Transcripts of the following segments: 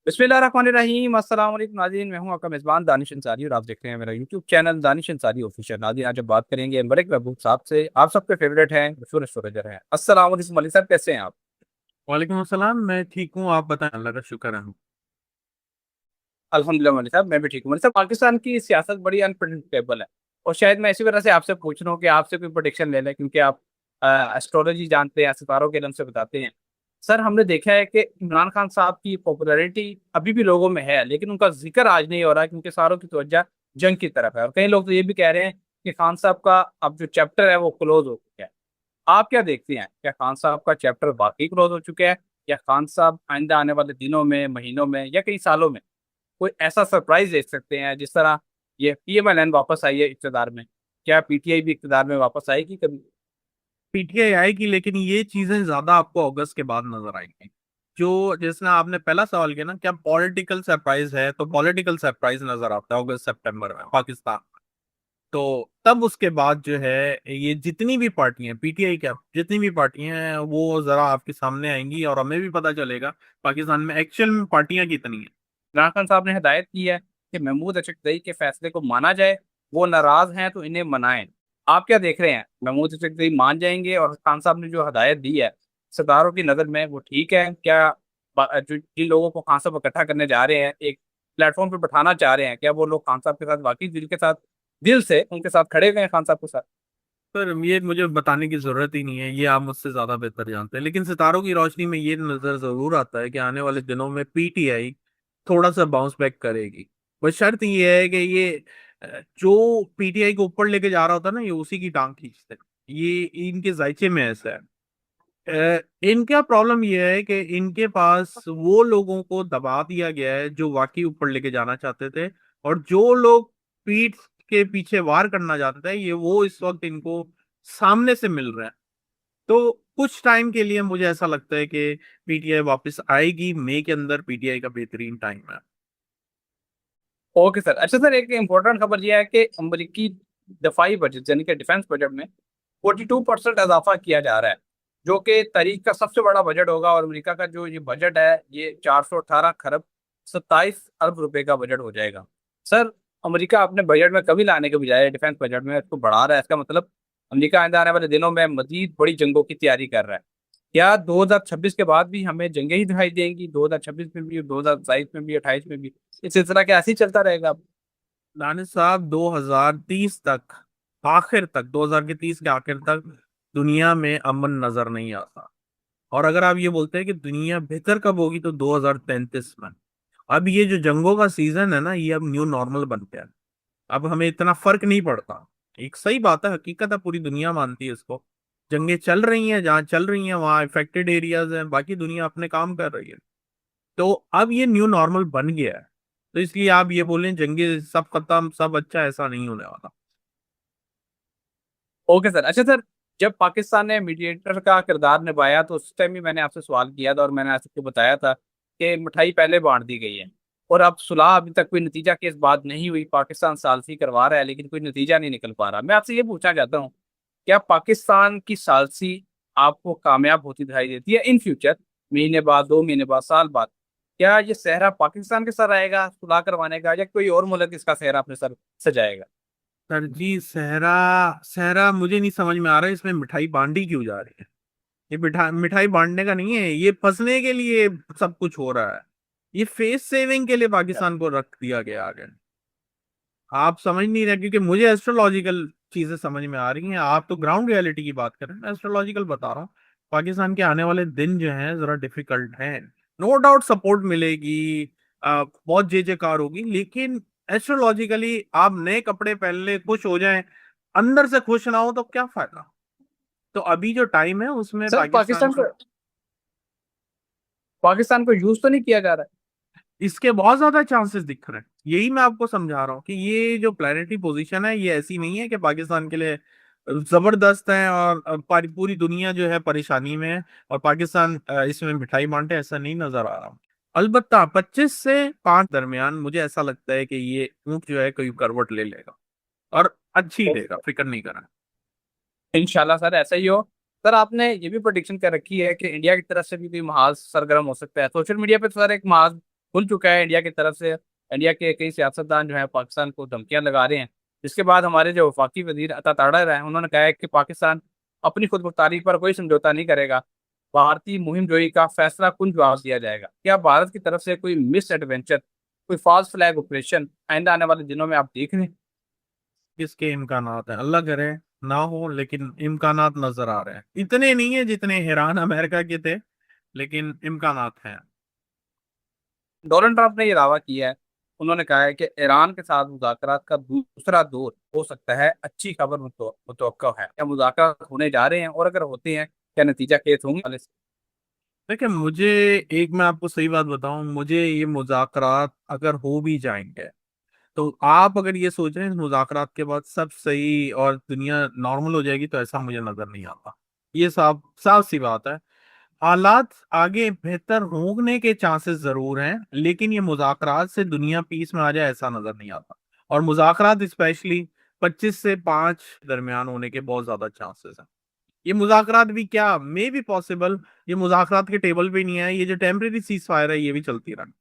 बिस्मिल्लाहिर्रहमानिर्रहीम। अस्सलाम वालेकुम नाज़रीन, मैं हूं आपका मेज़बान दानिश अंसारी और आप देख रहे हैं मेरा YouTube channel Danish Ansari official. नाज़रीन, आज हम बात करेंगे मलिक महबूब साहब से। आप सबके फेवरेट हैं, मशहूर एस्ट्रोलॉजर हैं। अस्सलाम वालेकुम मलिक साहब, कैसे हैं आप? वालेकुम अस्सलाम। मैं ठीक हूँ, आप बताएं। अल्लाह का शुक्र है। अल्हम्दुलिल्लाह मलिक साहब, मैं भी ठीक हूँ। मलिक साहब, पाकिस्तान की सियासत बड़ी अनप्रेडिक्टेबल है और शायद मैं इसी वजह से आपसे पूछ रहा हूँ कि आपसे कोई प्रोडिक्शन ले लें, क्योंकि आप एस्ट्रोलॉजी जानते हैं, सितारों के इल्म से बताते हैं। सर, हमने देखा है कि इमरान खान साहब की पॉपुलैरिटी अभी भी लोगों में है, लेकिन उनका जिक्र आज नहीं हो रहा, क्योंकि सारों की तवज्जो जंग की तरफ है। और कई लोग तो ये भी कह रहे हैं कि खान साहब का अब जो चैप्टर है वो क्लोज हो चुका है। आप क्या देखते हैं, क्या खान साहब का चैप्टर वाकई क्लोज हो चुका है, या खान साहब आइंदा आने वाले दिनों में, महीनों में या कई सालों में कोई ऐसा सरप्राइज देख सकते हैं, जिस तरह ये पीएमएलएन वापस आई है इक़्तिदार में? क्या पीटीआई भी इक़्तिदार में वापस आएगी कभी? पीटीआई आएगी, लेकिन ये चीजें ज्यादा आपको अगस्त के बाद नजर आएंगी। जो जिसने आपने पहला सवाल किया ना, क्या पॉलिटिकल सरप्राइज है, तो पॉलिटिकल सरप्राइज नजर आता है अगस्त सितंबर में पाकिस्तान में। तो तब उसके बाद जो है, ये जितनी भी पार्टियां, पीटीआई क्या, जितनी भी पार्टियां हैं वो जरा आपके सामने आएंगी और हमें भी पता चलेगा पाकिस्तान में एक्चुअल में पार्टियां कितनी हैं। इमरान खान साहब ने हिदायत की है कि महमूद अचकजई के फैसले को माना जाए। वो नाराज हैं तो इन्हें मनाएं। आप क्या देख रहे हैं, महमूद अचकजई मान जाएंगे? और खान साहब ने जो हिदायत दी है, सितारों की नज़र में वो ठीक है क्या? जो जिन लोगों को खान साहब इकट्ठा करने जा रहे हैं, एक प्लेटफॉर्म पर बैठाना चाह रहे हैं, क्या वो लोग खान साहब के साथ वाकई दिल के साथ, दिल से उनके साथ खड़े हुए हैं खान साहब के साथ? पर ये मुझे बताने की जरूरत ही नहीं है, ये आप मुझसे ज्यादा बेहतर जानते हैं। लेकिन सितारों की रोशनी में ये नजर जरूर आता है कि आने वाले दिनों में पीटीआई थोड़ा सा बाउंस बैक करेगी। बस शर्त ये है कि ये जो पीटीआई को ऊपर लेके जा रहा होता है ना, ये उसी की टांग खींचते हैं। ये इनके जायचे में ऐसा है। इनका प्रॉब्लम ये है कि इनके पास वो लोगों को दबा दिया गया है जो वाकई ऊपर लेके जाना चाहते थे, और जो लोग पीठ के पीछे वार करना चाहते थे, ये वो इस वक्त इनको सामने से मिल रहे हैं। तो कुछ टाइम के लिए मुझे ऐसा लगता है कि पीटीआई वापस आएगी। मई के अंदर पीटीआई का बेहतरीन टाइम है। Okay sir. अच्छा सर, एक इम्पोर्टेंट खबर यह है कि अमरीकी दफाई बजट यानी कि डिफेंस बजट में 42% इजाफा किया जा रहा है, जो कि तारीख का सबसे बड़ा बजट होगा। और अमेरिका का जो ये बजट है, ये 418 खरब 27 अरब रुपए का बजट हो जाएगा। सर, अमेरिका अपने बजट में कमी लाने के बजाय डिफेंस बजट में इसको बढ़ा रहा है। इसका मतलब अमेरिका आने आने वाले दिनों में मजीद बड़ी जंगों की तैयारी कर रहा है। क्या 2026 के बाद भी हमें जंगें ही दिखाई देंगी? 2026 में भी, 2027 में भी, 28 में भी इस सिलसिला क्या ऐसे ही चलता रहेगा? दानिश साहब, 2030 तक, आखिर तक, 2030 के आखिर तक दुनिया में अमन नजर नहीं आता। और अगर आप ये बोलते हैं कि दुनिया बेहतर कब होगी, तो 2033 में। अब ये जो जंगों का सीजन है ना, ये अब न्यू नॉर्मल बन गया है। अब हमें इतना फर्क नहीं पड़ता। एक सही बात है, हकीकत है, पूरी दुनिया मानती है इसको। जंगें चल रही हैं, जहाँ चल रही हैं वहाँ इफेक्टेड एरियाज हैं, बाकी दुनिया अपने काम कर रही है। तो अब ये न्यू नॉर्मल बन गया है। तो इसलिए आप ये बोलें जंगे सब खत्म, सब अच्छा, ऐसा नहीं होने वाला। Okay sir. अच्छा सर, जब पाकिस्तान ने मीडिएटर का किरदार निभाया तो उस टाइम भी मैंने आपसे सवाल किया था और मैंने आपको बताया था कि मिठाई पहले बांट दी गई है और अब सुलह अभी तक कोई नतीजा केस बात नहीं हुई। पाकिस्तान सालसी करवा रहा है, लेकिन कोई नतीजा नहीं निकल पा रहा। मैं आपसे ये पूछना चाहता हूँ, क्या पाकिस्तान की सालसी आपको कामयाब होती दिखाई देती है इन फ्यूचर? महीने बाद, 2 महीने बाद, साल बाद, क्या ये सेहरा पाकिस्तान के सर आएगा सुलह करवाने का, या कोई और मुल्क इसका सेहरा अपने सर सजाएगा? सर जी, सहरा, सहरा मुझे नहीं समझ में आ रहा है, इसमें मिठाई बांटी क्यों जा रही है। ये मिठाई बांटने का नहीं है, ये फंसने के लिए सब कुछ हो रहा है। ये फेस सेविंग के लिए पाकिस्तान को रख दिया गया आगे। आप समझ नहीं रहे, क्योंकि मुझे एस्ट्रोलॉजिकल चीजें समझ में आ रही हैं, आप तो ग्राउंड रियलिटी की बात कर रहे हैं, मैं एस्ट्रोलॉजिकल बता रहा हूँ। पाकिस्तान के आने वाले दिन जो हैं जरा डिफिकल्ट हैं। नो डाउट सपोर्ट मिलेगी, बहुत जय जयकार होगी, लेकिन एस्ट्रोलॉजिकली आप नए कपड़े पहन ले, खुश हो जाएं, अंदर से खुश ना हो तो क्या फायदा। तो अभी जो टाइम है उसमें सर, पाकिस्तान को, पाकिस्तान को यूज तो नहीं किया जा रहा है? इसके बहुत ज्यादा चांसेस दिख रहे हैं। यही मैं आपको समझा रहा हूँ कि ये जो प्लानिटरी पोजीशन है, ये ऐसी नहीं है कि पाकिस्तान के लिए जबरदस्त है और पूरी दुनिया जो है परेशानी में है और पाकिस्तान इसमें मिठाई बांटे, ऐसा नहीं नजर आ रहा। अलबत्ता 25 से 5 दरमियान मुझे ऐसा लगता है कि ये ऊंट जो है कोई करवट ले लेगा, और अच्छी लेगा, फिक्र नहीं करना। इंशाल्लाह सर ऐसा ही हो। सर, आपने ये भी प्रोडिक्शन कर रखी है कि इंडिया की तरफ से भी कोई महाज सरगर्म हो सकता है। सोशल मीडिया पे तो सर एक महाज खुल चुका है इंडिया की तरफ से। इंडिया के कई सियासतदान जो है पाकिस्तान को धमकियां लगा रहे हैं। जिसके बाद हमारे जो वफाकी वजीर अता ताड़ा है उन्होंने कहा है कि पाकिस्तान अपनी खुद मुख्तारी पर कोई समझौता नहीं करेगा, भारतीय मुहिम जोई का फैसला कुन जवाब दिया जाएगा। क्या भारत की तरफ से कोई मिस एडवेंचर, कोई फॉल्स फ्लैग ऑपरेशन आइंदा आने वाले दिनों में आप देख रहे हैं? इसके इम्कानात हैं, अल्लाह करे ना हो, लेकिन इम्कानात नजर आ रहे हैं। इतने नहीं है जितने ईरान अमेरिका के थे, लेकिन इम्कानात हैं। डोनाल्ड ट्रंप ने ये दावा किया है, उन्होंने कहा है कि ईरान के साथ मुज़ाकरात का दूसरा दौर हो सकता है, अच्छी खबर मुतवक्का है। क्या मुज़ाकरात होने जा रहे हैं, और अगर होते हैं क्या नतीजा केस होंगे? देखिए, मुझे एक, मैं आपको सही बात बताऊं, मुझे ये मुज़ाकरात अगर हो भी जाएंगे, तो आप अगर ये सोच रहे हैं इस मुज़ाकरात के बाद सब सही और दुनिया नॉर्मल हो जाएगी, तो ऐसा मुझे नजर नहीं आता। ये साफ साफ सी बात है। हालात आगे बेहतर होने के चांसेस जरूर हैं, लेकिन ये मुज़ाकरात से दुनिया पीस में आ जाए ऐसा नजर नहीं आता। और मुज़ाकरात स्पेशली 25 से 5 दरमियान होने के बहुत ज्यादा चांसेस हैं। ये मुज़ाकरात भी क्या, मे भी पॉसिबल ये मुज़ाकरात के टेबल पे नहीं है, ये जो टेम्परेरी सीज फायर है ये भी चलती रहे।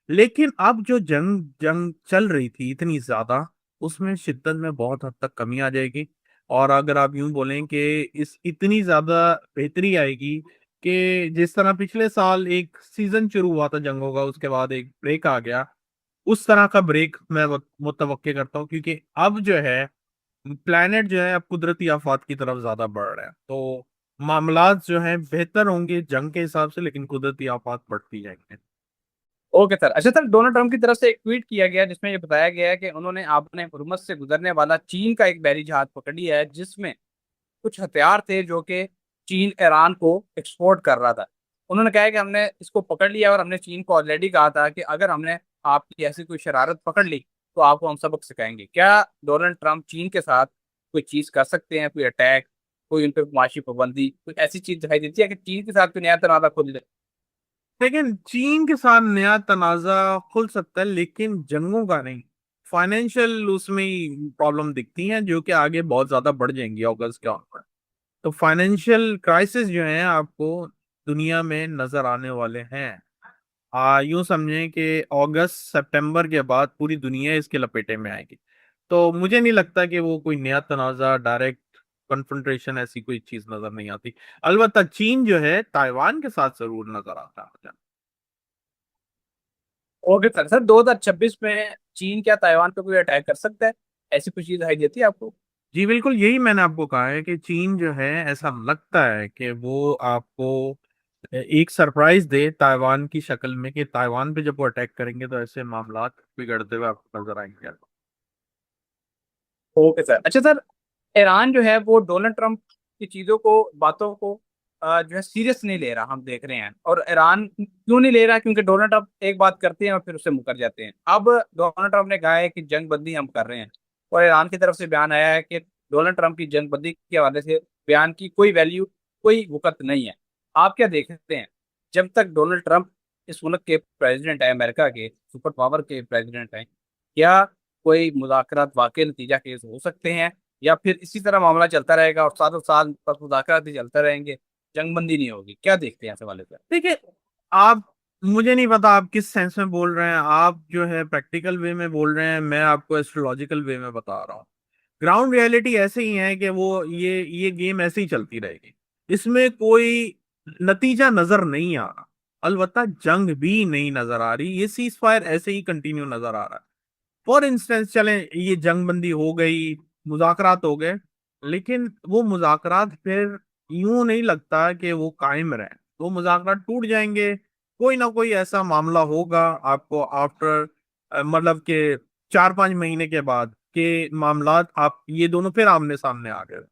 लेकिन अब जो जंग जंग चल रही थी इतनी ज्यादा, उसमें शिद्दत में बहुत हद तक कमी आ जाएगी। और अगर आप यूं बोलें कि इस इतनी ज्यादा बेहतरी आएगी कि जिस तरह पिछले साल एक सीजन शुरू हुआ था जंगों का, उसके बाद एक ब्रेक आ गया, उस तरह का ब्रेक मैं मुतवक्के करता हूँ। क्योंकि अब जो है प्लैनेट जो है अब कुदरती आफात की तरफ ज्यादा बढ़ रहे हैं, तो मामलात जो हैं बेहतर होंगे जंग के हिसाब से, लेकिन कुदरती आफात बढ़ती जाएंगे। Okay sir. अच्छा सर, डोनाल्ड ट्रंप की तरफ से एक ट्वीट किया गया जिसमें ये बताया गया है कि उन्होंने आपने हुर्मुज़ से गुजरने वाला चीन का एक बैरी जहाज पकड़ लिया है, जिसमें कुछ हथियार थे जो कि चीन ईरान को एक्सपोर्ट कर रहा था। उन्होंने कहा है कि हमने इसको पकड़ लिया और हमने चीन को ऑलरेडी कहा था कि अगर हमने आपकी ऐसी कोई शरारत पकड़ ली तो आपको हम सबक सिखाएंगे। क्या डोनाल्ड ट्रंप चीन के साथ कोई चीज कर सकते हैं, कोई अटैक, कोई उन पर माशी पाबंदी, कोई ऐसी चीज दिखाई देती है कि चीन के साथ कोई नया तनाजा खुल जाए? लेकिन चीन के साथ नया तनाजा खुल सकता है, लेकिन जंगों का नहीं। फाइनेंशियल उसमें ही प्रॉब्लम दिखती हैं जो कि आगे बहुत ज्यादा बढ़ जाएंगी अगस्त के ऑनवर्ड। तो फाइनेंशियल क्राइसिस जो है आपको दुनिया में नजर आने वाले हैं। यूं समझें कि अगस्त सितंबर के बाद पूरी दुनिया इसके लपेटे में आएगी। तो मुझे नहीं लगता कि वो कोई नया तनाजा, डायरेक्ट कन्फ्रंटेशन, ऐसी कोई चीज नजर नहीं आती। अलबत्ता चीन जो है ताइवान के साथ जरूर नजर आता है मुझे। Okay sir. सर 2026 में चीन क्या ताइवान पे कोई अटैक कर सकता है? ऐसी कुछ चीज दिखाई देती है आपको? जी बिल्कुल, यही मैंने आपको कहा है कि चीन जो है ऐसा लगता है कि वो आपको एक सरप्राइज दे ताइवान की शक्ल में, कि ताइवान पे जब वो अटैक करेंगे तो ऐसे मामलात बिगड़ते हुए आपको नजर आएंगे। Okay sir. अच्छा सर, ईरान जो है वो डोनाल्ड ट्रंप की चीजों को, बातों को जो है सीरियस नहीं ले रहा, हम देख रहे हैं। और ईरान क्यों नहीं ले रहा? क्योंकि डोनाल्ड ट्रंप एक बात करते हैं और फिर उससे मुकर जाते हैं। अब डोनाल्ड ट्रंप ने कहा है कि जंग बंदी हम कर रहे हैं, और ईरान की तरफ से बयान आया है कि डोनाल्ड ट्रंप की जंग बंदी के हवाले से बयान की कोई वैल्यू, कोई वक़्त नहीं है। आप क्या देखते हैं, जब तक डोनाल्ड ट्रंप इस मुल्क के प्रेसिडेंट है, अमेरिका के सुपर पावर के प्रेसिडेंट हैं, क्या कोई मुज़ाकरात वाकई नतीजा केस हो सकते हैं, या फिर इसी तरह मामला चलता रहेगा और सालों साल बस मुज़ाकरात ही चलते रहेंगे, जंग बंदी नहीं होगी? क्या देखते हैं इस हवाले से? देखिए, आप, मुझे नहीं पता आप किस सेंस में बोल रहे हैं। आप जो है प्रैक्टिकल वे में बोल रहे हैं, मैं आपको एस्ट्रोलॉजिकल वे में बता रहा हूँ। ग्राउंड रियलिटी ऐसे ही है कि वो ये गेम ऐसे ही चलती रहेगी। इसमें कोई नतीजा नजर नहीं आ रहा। अलबत्ता जंग भी नहीं नजर आ रही, ये सीज फायर ऐसे ही कंटिन्यू नजर आ रहा है। फॉर इंस्टेंस चले, ये जंग बंदी हो गई, मुज़ाकरात हो गए, लेकिन वो मुज़ाकरात फिर यूं नहीं लगता कि वो कायम रहे। वो मुज़ाकरात टूट जाएंगे। कोई ना कोई ऐसा मामला होगा आपको आफ्टर, मतलब के 4-5 महीने के बाद के मामलात, आप ये दोनों फिर आमने सामने आ गए।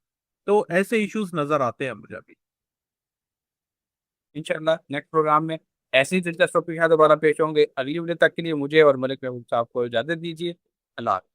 तो ऐसे इश्यूज नजर आते हैं मुझे अभी। इंशाल्लाह नेक्स्ट प्रोग्राम में ऐसी ही दिलचस्प टॉपिक है दोबारा पेश होंगे। अगली वीडियो तक के लिए मुझे और मलिक महबूब साहब को इजाजत दीजिए। अल्लाह हाफ़िज़।